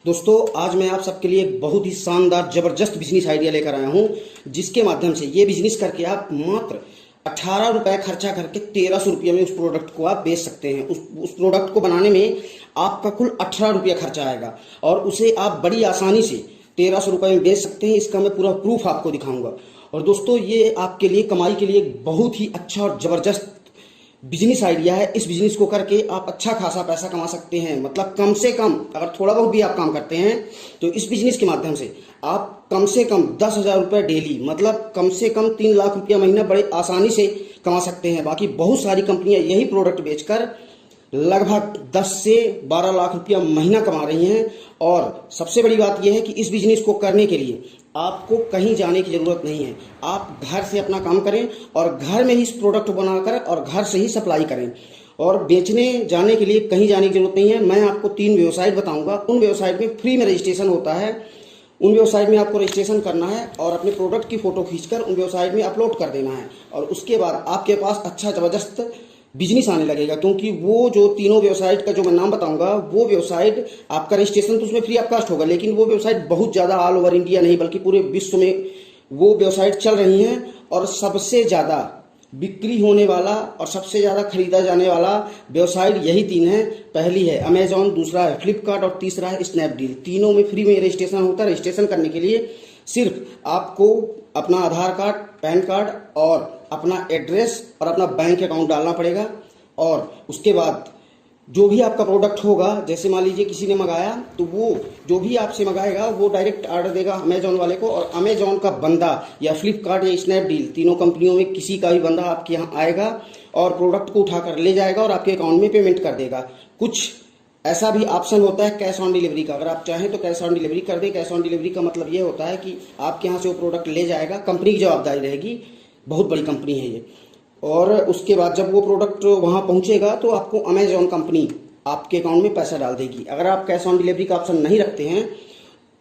दोस्तों आज मैं आप सबके लिए एक बहुत ही शानदार जबरदस्त बिजनेस आइडिया लेकर आया हूं, जिसके माध्यम से ये बिजनेस करके आप मात्र 18 रुपए खर्चा करके 1300 रुपये में उस प्रोडक्ट को आप बेच सकते हैं। उस प्रोडक्ट को बनाने में आपका कुल 18 रुपया खर्चा आएगा और उसे आप बड़ी आसानी से 1300 रुपये में बेच सकते हैं। इसका मैं पूरा प्रूफ आपको दिखाऊंगा। और दोस्तों ये आपके लिए कमाई के लिए बहुत ही अच्छा और जबरदस्त बिजनेस आइडिया है। इस बिजनेस को करके आप अच्छा खासा पैसा कमा सकते हैं। मतलब कम से कम अगर थोड़ा बहुत भी आप काम करते हैं तो इस बिजनेस के माध्यम से आप कम से कम 10,000 रुपये डेली, मतलब कम से कम 3 लाख रुपया महीना बड़े आसानी से कमा सकते हैं। बाकी बहुत सारी कंपनियां यही प्रोडक्ट बेचकर लगभग 10 से 12 लाख रुपया महीना कमा रही हैं। और सबसे बड़ी बात यह है कि इस बिजनेस को करने के लिए आपको कहीं जाने की जरूरत नहीं है। आप घर से अपना काम करें और घर में ही इस प्रोडक्ट बनाकर और घर से ही सप्लाई करें और बेचने जाने के लिए कहीं जाने की जरूरत नहीं है। मैं आपको 3 वेबसाइट बताऊंगा। उन वेबसाइट में फ्री में रजिस्ट्रेशन होता है। उन वेबसाइट में आपको रजिस्ट्रेशन करना है और अपने प्रोडक्ट की फोटो खींचकर उन वेबसाइट में अपलोड कर देना है और उसके बाद आपके पास अच्छा जबरदस्त बिजनेस आने लगेगा। क्योंकि वो जो तीनों वेबसाइट का जो मैं नाम बताऊंगा वो वेबसाइट आपका रजिस्ट्रेशन तो उसमें फ्री ऑफ कॉस्ट होगा, लेकिन वो वेबसाइट बहुत ज़्यादा ऑल ओवर इंडिया नहीं बल्कि पूरे विश्व में वो वेबसाइट चल रही हैं। और सबसे ज़्यादा बिक्री होने वाला और सबसे ज़्यादा खरीदा जाने वाला वेबसाइट यही 3 है। पहली है अमेजॉन, दूसरा है फ्लिपकार्ट और तीसरा है स्नैपडील। तीनों में फ्री में रजिस्ट्रेशन होता है। रजिस्ट्रेशन करने के लिए सिर्फ आपको अपना आधार कार्ड, पैन कार्ड और अपना एड्रेस और अपना बैंक अकाउंट डालना पड़ेगा। और उसके बाद जो भी आपका प्रोडक्ट होगा, जैसे मान लीजिए किसी ने मंगाया तो वो जो भी आपसे मंगाएगा वो डायरेक्ट ऑर्डर देगा अमेजॉन वाले को और अमेजॉन का बंदा या फ्लिपकार्ट या स्नैपडील तीनों कंपनियों में किसी का भी बंदा आपके यहाँ आएगा और प्रोडक्ट को उठाकर ले जाएगा और आपके अकाउंट में पेमेंट कर देगा। कुछ ऐसा भी ऑप्शन होता है कैश ऑन डिलीवरी का। अगर आप चाहें तो कैश ऑन डिलीवरी कर दें। कैश ऑन डिलीवरी का मतलब ये होता है कि आपके यहाँ से वो प्रोडक्ट ले जाएगा, कंपनी की जवाबदारी रहेगी, बहुत बड़ी कंपनी है ये। और उसके बाद जब वो प्रोडक्ट वहाँ पहुँचेगा तो आपको अमेजॉन कंपनी आपके अकाउंट में पैसा डाल देगी। अगर आप कैश ऑन डिलीवरी का ऑप्शन नहीं रखते हैं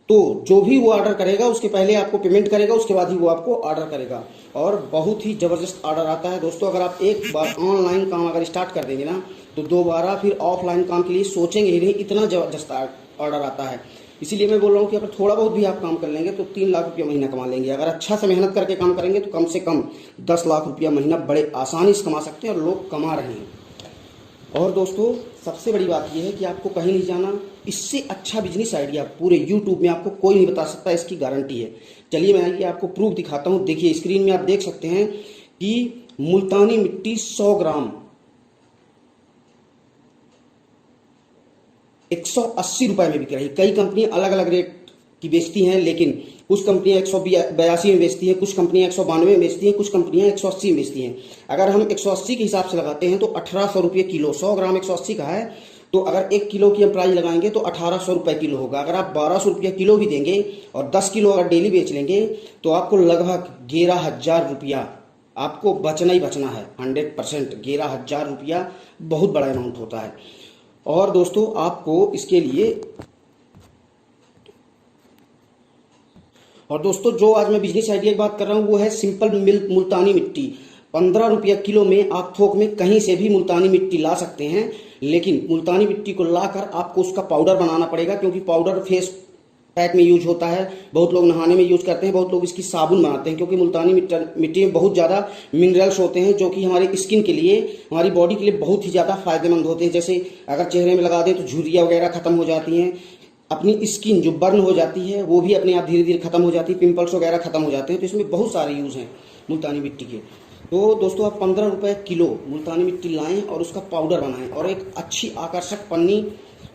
तो जो भी वो ऑर्डर करेगा उसके पहले आपको पेमेंट करेगा, उसके बाद ही वो आपको ऑर्डर करेगा और बहुत ही ज़बरदस्त ऑर्डर आता है। दोस्तों अगर आप एक बार ऑनलाइन काम अगर स्टार्ट कर देंगे ना तो दोबारा फिर ऑफलाइन काम के लिए सोचेंगे ही नहीं, इतना ज़बरदस्त ऑर्डर आता है। इसीलिए मैं बोल रहा हूँ कि अगर थोड़ा बहुत भी आप काम कर लेंगे तो 3 लाख रुपया महीना कमा लेंगे। अगर अच्छा से मेहनत करके काम करेंगे तो कम से कम 10 लाख रुपया महीना बड़े आसानी से कमा सकते हैं और लोग कमा रहे हैं। और दोस्तों सबसे बड़ी बात यह है कि आपको कहीं नहीं जाना। इससे अच्छा बिजनेस आइडिया पूरे यूट्यूब में आपको कोई नहीं बता सकता, इसकी गारंटी है। चलिए मैं ये आपको प्रूफ दिखाता हूँ। देखिए स्क्रीन में आप देख सकते हैं कि मुल्तानी मिट्टी 100 ग्राम 180 रुपए में बिक रही। कई कंपनियां अलग अलग रेट की बेचती हैं, लेकिन कुछ कंपनियां 182 में बेचती हैं, कुछ कंपनियां 192 में बेचती हैं, कुछ कंपनियां 180 में बेचती हैं। अगर हम 180 के हिसाब से लगाते हैं तो 1800 रुपये किलो। 100 ग्राम 180 का है तो अगर 1 किलो की हम प्राइस लगाएंगे तो 1800 रुपये किलो होगा। अगर आप 1200 रुपया किलो भी देंगे और 10 किलो अगर डेली बेच लेंगे तो आपको लगभग 11,000 रुपया आपको बचना ही बचना है। 100% 11,000 रुपया बहुत बड़ा अमाउंट होता है। और दोस्तों आपको इसके लिए जो आज मैं बिजनेस आइडिया की बात कर रहा हूँ वो है सिंपल मिल्क मुल्तानी मिट्टी। 15 रुपया किलो में आप थोक में कहीं से भी मुल्तानी मिट्टी ला सकते हैं, लेकिन मुल्तानी मिट्टी को लाकर आपको उसका पाउडर बनाना पड़ेगा। क्योंकि पाउडर फेस पैक में यूज होता है, बहुत लोग नहाने में यूज करते हैं, बहुत लोग इसकी साबुन बनाते हैं। क्योंकि मुल्तानी मिट्टी में बहुत ज़्यादा मिनरल्स होते हैं जो कि हमारी स्किन के लिए, हमारी बॉडी के लिए बहुत ही ज़्यादा फायदेमंद होते हैं। जैसे अगर चेहरे में लगा दें तो झुर्रियाँ वगैरह खत्म हो जाती हैं, अपनी स्किन जो बर्न हो जाती है वो भी अपने आप धीरे धीरे खत्म हो जाती है, पिंपल्स वगैरह खत्म हो जाते हैं। तो इसमें बहुत सारे यूज़ हैं मुल्तानी मिट्टी के। तो दोस्तों आप 15 रुपये किलो मुल्तानी मिट्टी लाएं और उसका पाउडर बनाएं और एक अच्छी आकर्षक पन्नी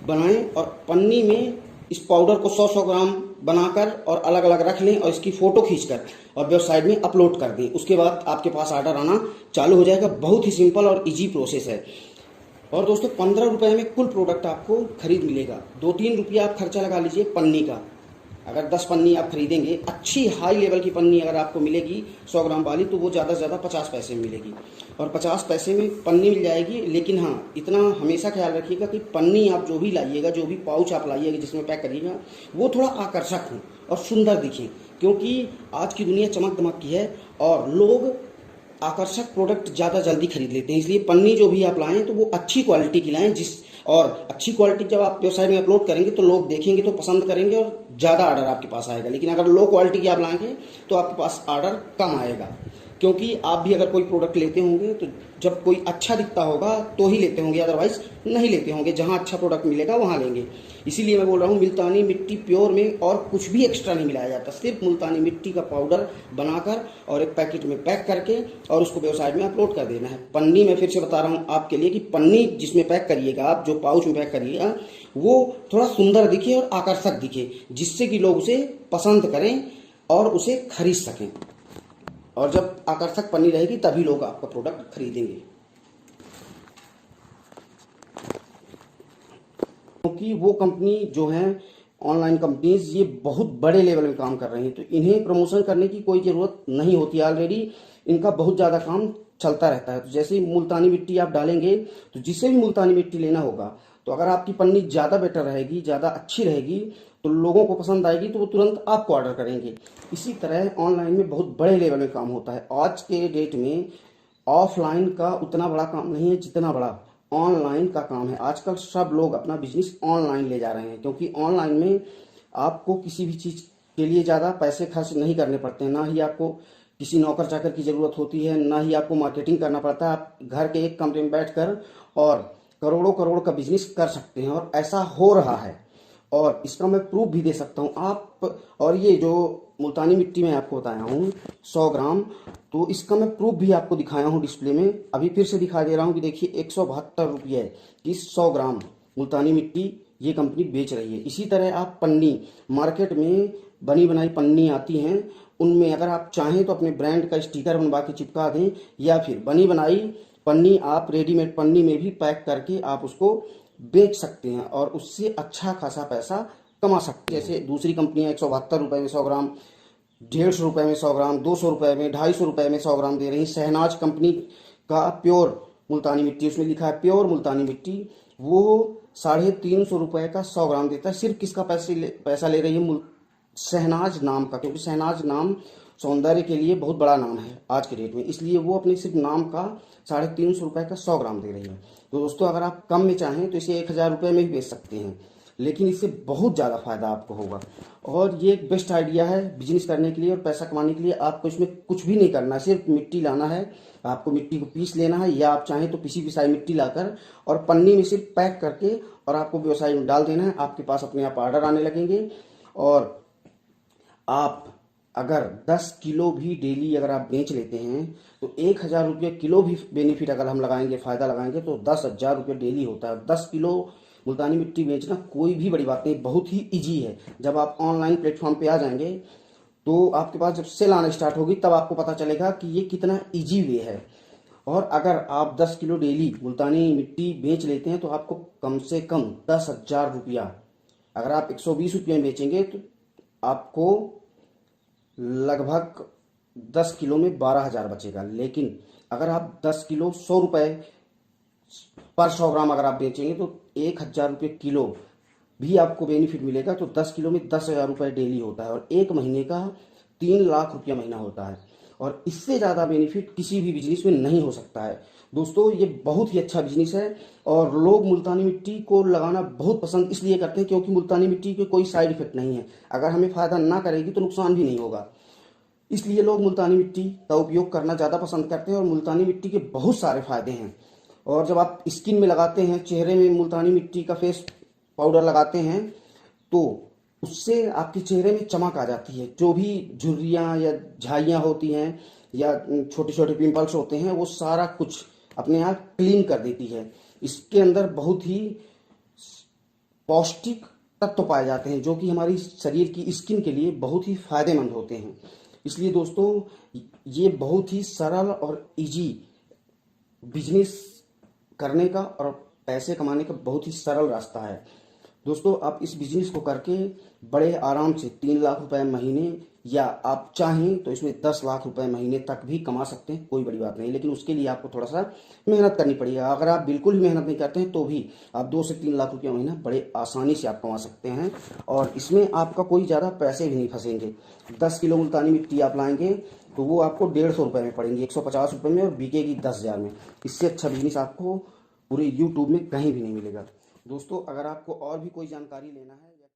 बनाएं और पन्नी में इस पाउडर को 100-100 ग्राम बनाकर और अलग अलग रख लें और इसकी फ़ोटो खींचकर और वेबसाइट में अपलोड कर दें। उसके बाद आपके पास ऑर्डर आना चालू हो जाएगा। बहुत ही सिंपल और इजी प्रोसेस है। और दोस्तों 15 रुपये में कुल प्रोडक्ट आपको खरीद मिलेगा। 2-3 रुपया आप खर्चा लगा लीजिए पन्नी का। अगर 10 पन्नी आप खरीदेंगे, अच्छी हाई लेवल की पन्नी अगर आपको मिलेगी 100 ग्राम वाली, तो वो ज़्यादा से ज़्यादा 50 पैसे में मिलेगी और 50 पैसे में पन्नी मिल जाएगी। लेकिन हाँ, इतना हमेशा ख्याल रखिएगा कि पन्नी आप जो भी लाइएगा, जो भी पाउच आप लाइएगा जिसमें पैक करिएगा, वो थोड़ा आकर्षक हो और सुंदर दिखे। क्योंकि आज की दुनिया चमक दमक की है और लोग आकर्षक प्रोडक्ट ज़्यादा जल्दी खरीद लेते हैं। इसलिए पन्नी जो भी आप लाएं तो वो अच्छी क्वालिटी की लाएं और अच्छी क्वालिटी जब आप वेबसाइट में अपलोड करेंगे तो लोग देखेंगे तो पसंद करेंगे और ज़्यादा ऑर्डर आपके पास आएगा। लेकिन अगर लो क्वालिटी की आप लाएंगे तो आपके पास ऑर्डर कम आएगा, क्योंकि आप भी अगर कोई प्रोडक्ट लेते होंगे तो जब कोई अच्छा दिखता होगा तो ही लेते होंगे, अदरवाइज नहीं लेते होंगे। जहां अच्छा प्रोडक्ट मिलेगा वहां लेंगे। इसीलिए मैं बोल रहा हूँ मुल्तानी मिट्टी प्योर में और कुछ भी एक्स्ट्रा नहीं मिलाया जाता, सिर्फ मुल्तानी मिट्टी का पाउडर बनाकर और एक पैकेट में पैक करके और उसको वेबसाइट में अपलोड कर देना है। पन्नी मैं फिर से बता रहा हूँ आपके लिए कि पन्नी जिसमें पैक करिएगा आप, जो पाउच में पैक करिएगा, वो थोड़ा सुंदर दिखे और आकर्षक दिखे, जिससे कि लोग उसे पसंद करें और उसे खरीद सकें। और जब आकर्षक पन्नी रहेगी तभी लोग आपका प्रोडक्ट खरीदेंगे। क्योंकि वो कंपनी जो है ऑनलाइन कंपनीज, ये बहुत बड़े लेवल में काम कर रही हैं, तो इन्हें प्रमोशन करने की कोई ज़रूरत नहीं होती। ऑलरेडी इनका बहुत ज़्यादा काम चलता रहता है। तो जैसे ही मुल्तानी मिट्टी आप डालेंगे तो जिसे भी मुल्तानी मिट्टी लेना होगा, तो अगर आपकी पन्नी ज़्यादा बेटर रहेगी, ज़्यादा अच्छी रहेगी, तो लोगों को पसंद आएगी, तो वो तुरंत आपको ऑर्डर करेंगे। इसी तरह ऑनलाइन में बहुत बड़े लेवल में काम होता है। आज के डेट में ऑफलाइन का उतना बड़ा काम नहीं है जितना बड़ा ऑनलाइन का काम है। आजकल सब लोग अपना बिजनेस ऑनलाइन ले जा रहे हैं, क्योंकि ऑनलाइन में आपको किसी भी चीज़ के लिए ज़्यादा पैसे खर्च नहीं करने पड़ते हैं, ना ही आपको किसी नौकर चाकर की ज़रूरत होती है, ना ही आपको मार्केटिंग करना पड़ता है। आप घर के एक कमरे में बैठकर और करोड़ों करोड़ का बिजनेस कर सकते हैं, और ऐसा हो रहा है। और इसका मैं प्रूफ भी दे सकता हूँ आप। और ये जो मुल्तानी मिट्टी में आपको बताया हूँ 100 ग्राम, तो इसका मैं प्रूफ भी आपको दिखाया हूँ डिस्प्ले में। अभी फिर से दिखा दे रहा हूँ कि देखिए 172 रुपये की 100 ग्राम मुल्तानी मिट्टी ये कंपनी बेच रही है। इसी तरह आप पन्नी, मार्केट में बनी बनाई पन्नी आती हैं, उनमें अगर आप चाहें तो अपने ब्रांड का स्टिकर बनवा के चिपका दें, या फिर बनी बनाई पन्नी आप रेडीमेड पन्नी में भी पैक करके आप उसको बेच सकते हैं और उससे अच्छा खासा पैसा कमा सकते हैं। जैसे दूसरी कंपनियां 172 रुपये में 100 ग्राम, 150 रुपये में 100 ग्राम, 200 रुपये में, 250 रुपये में 100 ग्राम दे रही। शहनाज कंपनी का प्योर मुल्तानी मिट्टी, उसमें लिखा है प्योर मुल्तानी मिट्टी, वो 350 रुपये का 100 ग्राम देता है। सिर्फ किसका पैसा ले रही है? शहनाज नाम का, क्योंकि शहनाज नाम सौंदर्य के लिए बहुत बड़ा नाम है आज के डेट में, इसलिए वो अपने सिर्फ नाम का 350 रुपये का 100 ग्राम दे रही है। तो दोस्तों, अगर आप कम में चाहें तो इसे 1000 रुपये में भी बेच सकते हैं, लेकिन इससे बहुत ज़्यादा फायदा आपको होगा। और ये एक बेस्ट आइडिया है बिजनेस करने के लिए और पैसा कमाने के लिए। आपको इसमें कुछ भी नहीं करना है, सिर्फ मिट्टी लाना है, आपको मिट्टी को पीस लेना है, या आप चाहें तो पिसी पिसाई मिट्टी लाकर और पन्नी में सिर्फ पैक करके और आपको व्यवसाय में डाल देना है। आपके पास अपने आप ऑर्डर आने लगेंगे। और आप अगर 10 किलो भी डेली अगर आप बेच लेते हैं तो 1000 रुपये किलो भी बेनिफिट अगर हम लगाएंगे, फ़ायदा लगाएंगे, तो 10,000 रुपये डेली होता है। 10 किलो मुल्तानी मिट्टी बेचना कोई भी बड़ी बात नहीं, बहुत ही इजी है। जब आप ऑनलाइन प्लेटफॉर्म पे आ जाएंगे तो आपके पास जब सेल आना स्टार्ट होगी तब आपको पता चलेगा कि ये कितना इजी वे है। और अगर आप 10 किलो डेली मुल्तानी मिट्टी बेच लेते हैं तो आपको कम से कम 10,000 रुपया, अगर आप 120 रुपये में बेचेंगे तो आपको लगभग 10 किलो में 12,000 बचेगा। लेकिन अगर आप 10 किलो 100 रुपये पर 100 ग्राम अगर आप बेचेंगे तो 1000 रुपये किलो भी आपको बेनिफिट मिलेगा। तो 10 किलो में 10,000 रुपये डेली होता है और एक महीने का 3 लाख रुपया महीना होता है। और इससे ज़्यादा बेनिफिट किसी भी बिजनेस में नहीं हो सकता है। दोस्तों, ये बहुत ही अच्छा बिजनेस है और लोग मुल्तानी मिट्टी को लगाना बहुत पसंद इसलिए करते हैं क्योंकि मुल्तानी मिट्टी के कोई साइड इफेक्ट नहीं है। अगर हमें फ़ायदा ना करेगी तो नुकसान भी नहीं होगा, इसलिए लोग मुल्तानी मिट्टी का उपयोग करना ज़्यादा पसंद करते हैं। और मुल्तानी मिट्टी के बहुत सारे फ़ायदे हैं। और जब आप स्किन में लगाते हैं, चेहरे में मुल्तानी मिट्टी का फेस पाउडर लगाते हैं, तो उससे आपके चेहरे में चमक आ जाती है। जो भी झुर्रियाँ या झाइयाँ होती हैं या छोटे छोटे पिंपल्स होते हैं, वो सारा कुछ अपने आप क्लीन कर देती है। इसके अंदर बहुत ही पौष्टिक तत्व पाए जाते हैं जो कि हमारी शरीर की स्किन के लिए बहुत ही फायदेमंद होते हैं। इसलिए दोस्तों, ये बहुत ही सरल और इजी बिजनेस करने का और पैसे कमाने का बहुत ही सरल रास्ता है। दोस्तों, आप इस बिजनेस को करके बड़े आराम से 3 लाख रुपए महीने, या आप चाहें तो इसमें 10 लाख रुपए महीने तक भी कमा सकते हैं, कोई बड़ी बात नहीं। लेकिन उसके लिए आपको थोड़ा सा मेहनत करनी पड़ेगी। अगर आप बिल्कुल भी मेहनत नहीं करते हैं तो भी आप 2 से 3 लाख रुपया महीना बड़े आसानी से आप कमा सकते हैं। और इसमें आपका कोई ज़्यादा पैसे भी नहीं फंसेंगे। 10 किलो मुल्तानी मिट्टी आप लाएंगे तो वो आपको 150 रुपये में पड़ेंगे, 150 रुपये में, और बिकेगी 10,000 में। इससे अच्छा बिजनेस आपको पूरे यूट्यूब में कहीं भी नहीं मिलेगा। दोस्तों अगर आपको और भी कोई जानकारी लेना है